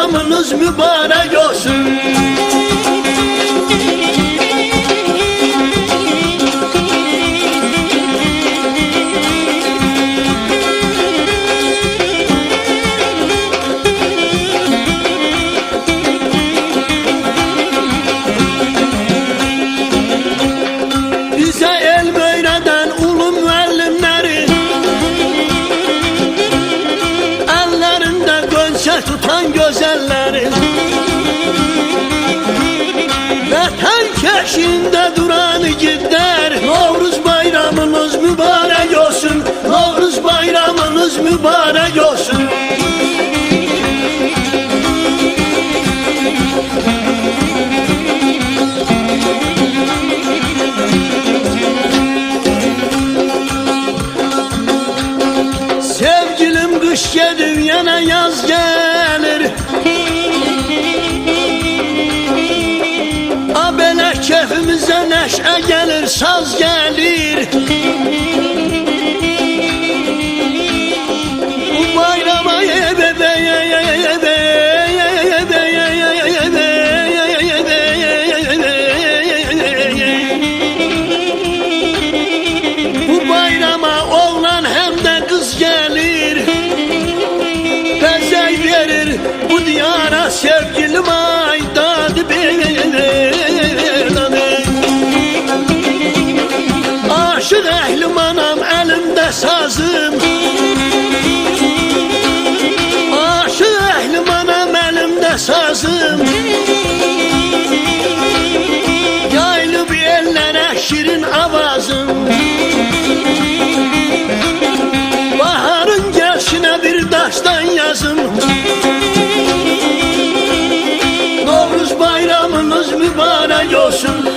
bayramınız mübarek olsun. Bize el öğreten ulu müellimleri, ellerinde gönçe tutan güzelleri, vatan keşinde duran gider. Novruz bayramınız mübarek olsun, Novruz bayramınız mübarek olsun. Sevgilim kış gelir yana yaz gelir, abele keyfimize neşe gelir, saz gelir. Bu bayrama bu bayrama oğlan hem de kız gelir, bezey verir bu diyara sevgilim aydadı belanı. Aşık ehlim anam elimde sazım, aşık ehlim anam elimde sazım. Yaylı bir ellere şirin avazım, baharın gelşine bir daştan yazım. Novruz bayramınız mübarek olsun,